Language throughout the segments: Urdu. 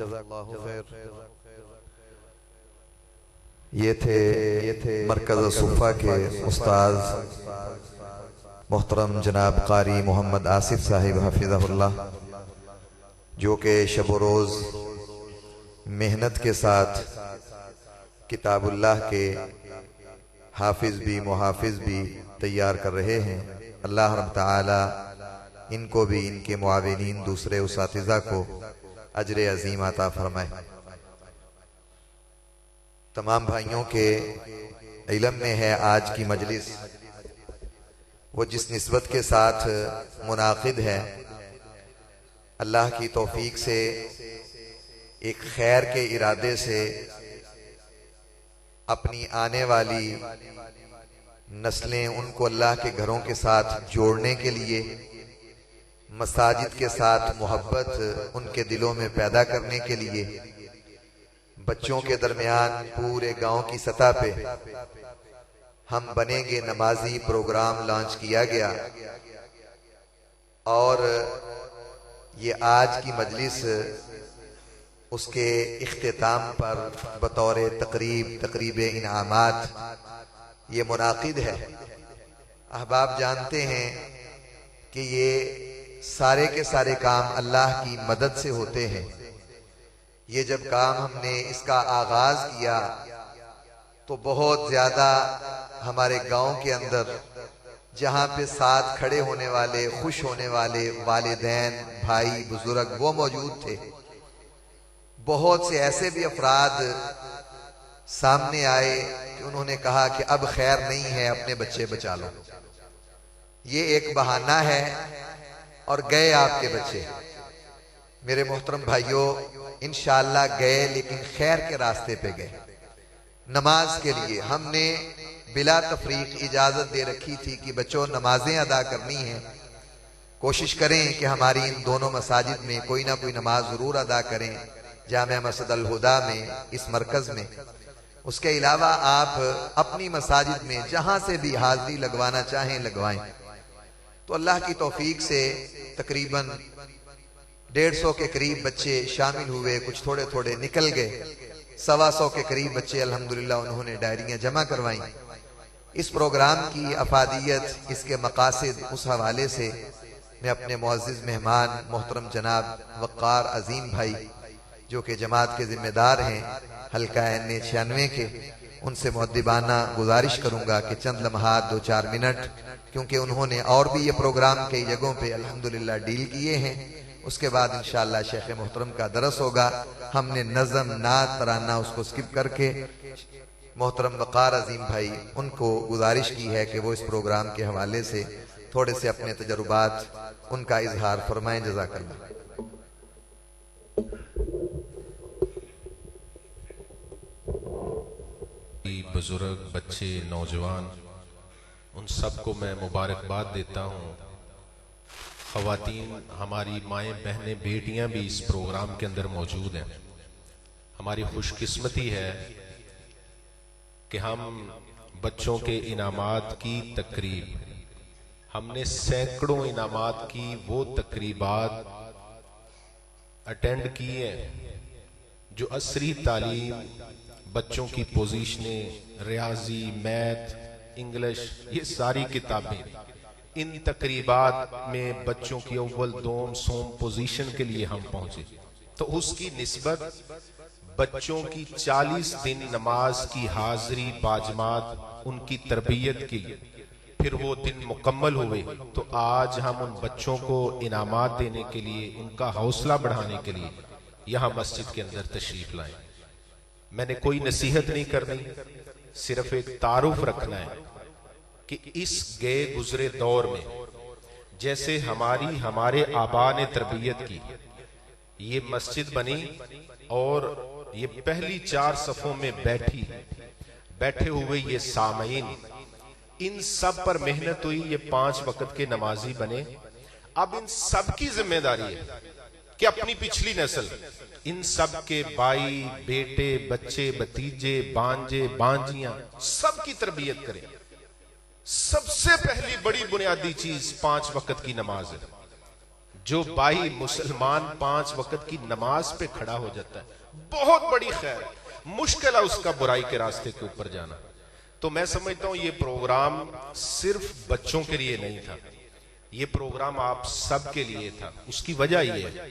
جزاک اللہ خیر۔ یہ تھے مرکز صفہ کے استاذ محترم جناب قاری محمد آصف صاحب حفظہ اللہ، جو کہ شب و روز محنت کے ساتھ کتاب اللہ کے حافظ بھی محافظ بھی تیار کر رہے ہیں۔ اللہ رب تعالی ان کو بھی ان کے معاونین دوسرے اساتذہ کو اجر عظیم عطا فرمائے۔ تمام بھائیوں کے علم میں ہے آج کی مجلس وہ جس نسبت کے ساتھ منعقد ہے، اللہ کی توفیق سے ایک خیر کے ارادے سے اپنی آنے والی نسلیں ان کو اللہ کے گھروں کے ساتھ جوڑنے کے لیے، مساجد کے ساتھ محبت ان کے دلوں میں پیدا کرنے کے لیے بچوں کے درمیان پورے گاؤں کی سطح پہ ہم بنیں گے نمازی پروگرام لانچ کیا گیا، اور یہ آج کی مجلس اس کے اختتام پر بطور تقریب انعامات یہ منعقد ہے۔ احباب جانتے ہیں کہ یہ سارے کے سارے کام اللہ کی مدد سے ہوتے ہیں۔ یہ جب کام ہم نے اس کا آغاز کیا تو بہت زیادہ ہمارے گاؤں کے اندر جہاں پہ ساتھ کھڑے ہونے والے، خوش ہونے والے والدین، بھائی، بزرگ وہ موجود تھے۔ بہت سے ایسے بھی افراد سامنے آئے کہ انہوں نے کہا کہ اب خیر نہیں ہے، اپنے بچے بچا لو۔ یہ ایک بہانہ ہے اور گئے آپ کے بچے۔ میرے محترم بھائیوں، انشاءاللہ گئے لیکن خیر کے راستے پہ گئے۔ نماز کے لیے ہم نے بلا تفریق اجازت دے رکھی تھی کہ بچوں نمازیں ادا کرنی ہیں، کوشش کریں کہ ہماری ان دونوں مساجد میں کوئی نہ کوئی نماز ضرور ادا کریں، جامع مسجد الہدیٰ میں، اس مرکز میں۔ اس کے علاوہ آپ اپنی مساجد میں جہاں سے بھی حاضری لگوانا چاہیں لگوائیں۔ تو اللہ کی توفیق سے تقریباً 150 کے قریب بچے شامل ہوئے، کچھ تھوڑے تھوڑے نکل گئے، 125 کے قریب بچے الحمدللہ انہوں نے ڈائریاں جمع کروائیں۔ اس پروگرام کی افادیت، اس کے مقاصد، اس حوالے سے میں اپنے معزز مہمان محترم جناب وقار عظیم بھائی جو کہ جماعت کے ذمہ دار ہیں حلقہ N96 کے، ان سے مؤدبانہ گزارش کروں گا کہ چند لمحات 2-4 منٹ، کیونکہ انہوں نے اور بھی یہ پروگرام کئی جگہوں پہ الحمدللہ ڈیل کیے ہیں۔ اس کے بعد انشاءاللہ شیخ محترم کا درس ہوگا۔ ہم نے نظم، نعت، ترانہ اس کو سکپ کر کے محترم وقار عظیم بھائی ان کو گزارش کی ہے کہ وہ اس پروگرام کے حوالے سے تھوڑے سے اپنے تجربات ان کا اظہار فرمائیں۔ جزاک اللہ۔ بزرگ، بچے، نوجوان، ان سب کو میں مبارکباد دیتا ہوں۔ خواتین، ہماری مائیں، بہنیں، بیٹیاں بھی اس پروگرام کے اندر موجود ہیں۔ ہماری خوش قسمتی ہے کہ ہم بچوں کے انعامات کی تقریب، ہم نے سینکڑوں انعامات کی وہ تقریبات اٹینڈ کی ہیں جو عصری تعلیم، بچوں کی پوزیشنیں، ریاضی، میتھ، انگلش، یہ ساری کتابیں، ان تقریبات میں بچوں کی اول، دوم، سوم پوزیشن کے لیے ہم پہنچے۔ تو اس کی نسبت بچوں کی 40 دن نماز کی حاضری باجماعت، ان کی تربیت کی، پھر وہ دن مکمل ہوئے، تو آج ہم ان بچوں کو انعامات دینے کے لیے، ان کا حوصلہ بڑھانے کے لیے یہاں مسجد کے اندر تشریف لائیں۔ میں نے کوئی نصیحت نہیں کرنی، صرف ایک تعارف رکھنا ہے کہ اس گئے گزرے دور میں جیسے ہمارے آبا نے تربیت کی، یہ مسجد بنی اور یہ پہلی 4 صفوں میں بیٹھے ہوئے یہ سامعین، ان سب پر محنت ہوئی، یہ 5 وقت کے نمازی بنے۔ اب ان سب کی ذمہ داری ہے کہ اپنی پچھلی نسل، ان سب کے بھائی، بیٹے، بچے، بھتیجے، بانجے، بانجیاں، سب کی تربیت کریں۔ سب سے پہلی بڑی بنیادی چیز 5 وقت کی نماز ہے۔ جو بھائی مسلمان 5 وقت کی نماز پہ کھڑا ہو جاتا ہے بہت بڑی خیر ہے، مشکل ہے اس کا برائی کے راستے کے اوپر جانا. تو میں سمجھتا ہوں یہ پروگرام صرف بچوں کے لیے نہیں تھا، یہ پروگرام آپ سب کے لیے تھا. اس کی وجہ یہ ہے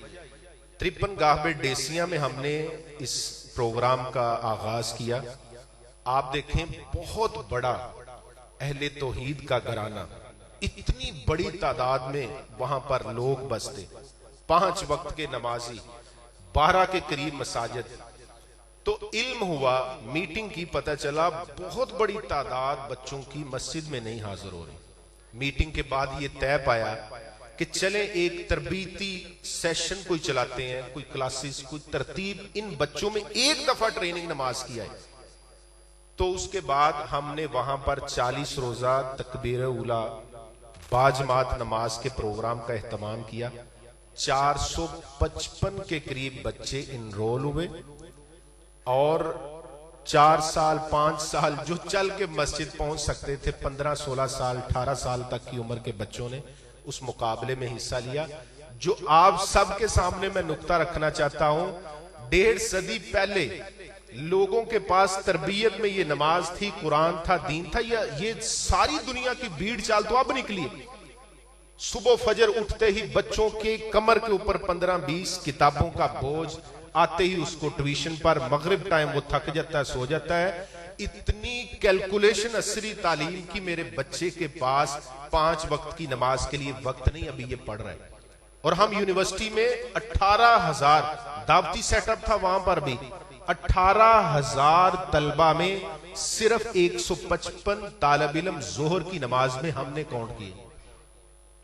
53 گاہ ڈیسیاں میں ہم نے اس پروگرام کا آغاز کیا. آپ دیکھیں بہت بڑا اہل توحید کا گھرانہ، اتنی بڑی تعداد میں وہاں پر لوگ بستے، 5 وقت کے نمازی، 12 کے قریب مساجد. تو علم ہوا، میٹنگ کی، پتہ چلا بہت بڑی تعداد بچوں کی مسجد میں نہیں حاضر ہو رہی. میٹنگ کے بعد یہ طے پایا کہ چلیں ایک تربیتی سیشن کوئی چلاتے ہیں، کوئی کلاسز، کوئی ترتیب ان بچوں میں ایک دفعہ ٹریننگ نماز کی ہے. تو اس کے بعد ہم نے وہاں پر 40 روزہ تکبیر اولیٰ باجماعت نماز کے پروگرام کا اہتمام کیا. 455 کے قریب بچے انرول ہوئے اور 4 سال 5 سال جو چل کے مسجد پہنچ سکتے تھے، 15 16 سال 18 سال تک کی عمر کے بچوں نے اس مقابلے میں حصہ لیا. جو آپ سب کے سامنے میں نقطہ رکھنا چاہتا ہوں، 1.5 صدی پہلے لوگوں کے پاس تربیت میں یہ نماز تھی، قرآن تھا، دین تھا، یہ ساری دنیا کی بھیڑ چال تو اب نکلی. صبح فجر اٹھتے ہی بچوں کے کمر کے اوپر 15-20 کتابوں کا بوجھ، آتے ہی اس کو ٹیوشن پر، مغرب ٹائم وہ تھک جاتا ہے، سو جاتا ہے. اتنی کیلکولیشن عصری تعلیم کی میرے بچے کے پاس 5 وقت کی نماز کے لیے وقت نہیں، ابھی یہ پڑھ رہا ہے. اور ہم یونیورسٹی میں 18,000 دعوتی سیٹ اپ تھا، وہاں پر بھی 18,000 طلبہ میں صرف 155 طالب علم ظہر کی نماز میں ہم نے کاؤنٹ کیے.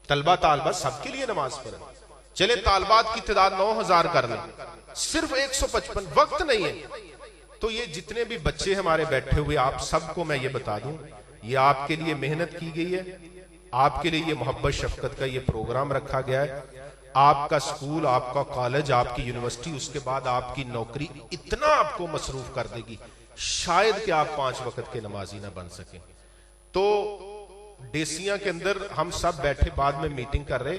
طالبہ سب کے لیے نماز پڑھیں، چلے طالبات کی تعداد 9,000 کر لیں، صرف 155 وقت نہیں ہے. تو یہ جتنے بھی بچے ہمارے بیٹھے ہوئے، آپ سب کو میں یہ بتا دوں، یہ آپ کے لیے محنت کی گئی ہے، آپ کے لیے یہ محبت شفقت کا یہ پروگرام رکھا گیا ہے. آپ کا سکول، آپ کا کالج، آپ کی یونیورسٹی، اس کے بعد آپ کی نوکری اتنا آپ کو مصروف کر دے گی شاید کہ آپ 5 وقت کے نمازی نہ بن سکیں. تو ڈیسیاں کے اندر ہم سب بیٹھے بعد میں میٹنگ کر رہے،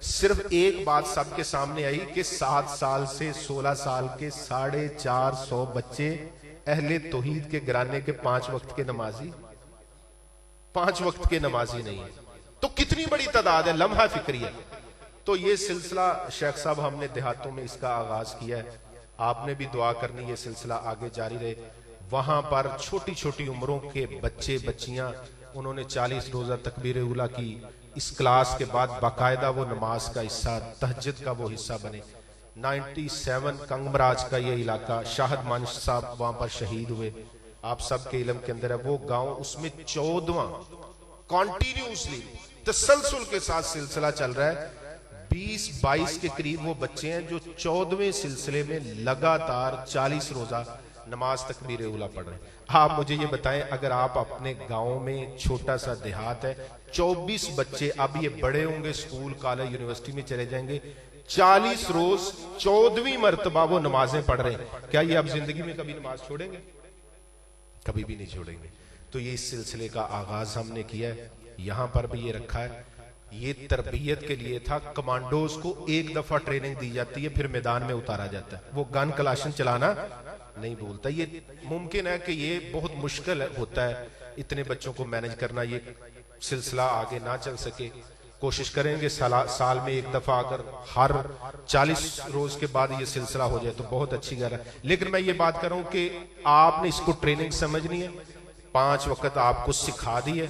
صرف ایک بات سب کے سامنے آئی کہ 7 سال سے 16 سال کے 450 بچے اہل توحید کے گھرانے کے 5 وقت کے نمازی، 5 وقت کے نمازی نہیں. تو کتنی بڑی تعداد ہے، لمحہ فکری ہے. تو یہ سلسلہ شیخ صاحب ہم نے دیہاتوں میں اس کا آغاز کیا ہے. آپ نے بھی دعا کرنی، یہ سلسلہ آگے جاری رہے. وہاں پر چھوٹی چھوٹی عمروں کے بچے بچیاں، انہوں نے 40 روزہ تکبیر اولیٰ کی. اس کلاس کے بعد باقاعدہ وہ نماز کا حصہ، تہجد کا وہ حصہ بنے. 97 کنگمراج کا یہ علاقہ، شاہد مانش صاحب وہاں پر شہید ہوئے، آپ سب کے علم کے اندر ہے. وہ گاؤں، اس میں 14واں کانٹینیوسلی تسلسل کے ساتھ سلسلہ چل رہا ہے. 20-22 کے قریب وہ بچے ہیں جو 14ویں سلسلے میں لگاتار 40 روزہ نماز تکبیر اولیٰ پڑھ رہے ہیں. آپ مجھے یہ بتائیں، اگر آپ اپنے گاؤں میں، چھوٹا سا دیہات ہے، 24 بچے، اب یہ بڑے ہوں گے، سکول کالج یونیورسٹی میں چلے جائیں گے، 40 روز 14ویں مرتبہ وہ نمازیں پڑھ رہے ہیں. کیا یہ اب زندگی میں کبھی نماز چھوڑیں گے؟ کبھی بھی نہیں چھوڑیں گے. تو یہ اس سلسلے کا آغاز ہم نے کیا ہے، یہاں پر بھی یہ رکھا ہے. یہ تربیت کے لیے تھا. کمانڈوز کو ایک دفعہ ٹریننگ دی جاتی ہے، پھر میدان میں اتارا جاتا ہے. وہ گن کلاشن چلانا نہیں بولتا. یہ ممکن ہے کہ یہ بہت مشکل ہوتا ہے اتنے بچوں کو مینج کرنا، یہ سلسلہ آگے نہ چل سکے. کوشش کریں گے سال میں ایک دفعہ اگر ہر 40 روز کے بعد یہ سلسلہ ہو جائے تو بہت اچھی گل ہے. لیکن میں یہ بات کر رہا ہوں کہ آپ نے اس کو ٹریننگ سمجھنی ہے. 5 وقت آپ کو سکھا دی ہے،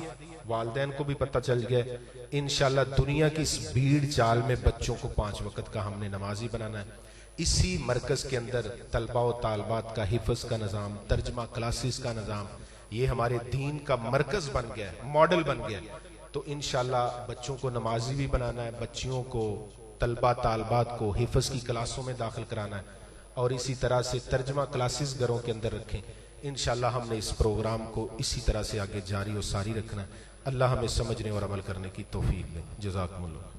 والدین کو بھی پتہ چل گیا ہے. انشاءاللہ دنیا کی اس بھیڑ چال میں بچوں کو 5 وقت کا ہم نے نمازی بنانا ہے. اسی مرکز کے اندر طلبہ و طالبات کا حفظ کا نظام، ترجمہ کلاسز کا نظام، یہ ہمارے دین کا مرکز بن گیا ہے، ماڈل بن گیا ہے. تو انشاءاللہ بچوں کو نمازی بھی بنانا ہے، بچیوں کو، طلبہ طالبات کو حفظ کی کلاسوں میں داخل کرانا ہے، اور اسی طرح سے ترجمہ کلاسز گھروں کے اندر رکھیں. انشاءاللہ ہم نے اس پروگرام کو اسی طرح سے آگے جاری و ساری رکھنا ہے. اللہ ہمیں سمجھنے اور عمل کرنے کی توفیق دے. جزاکم اللہ.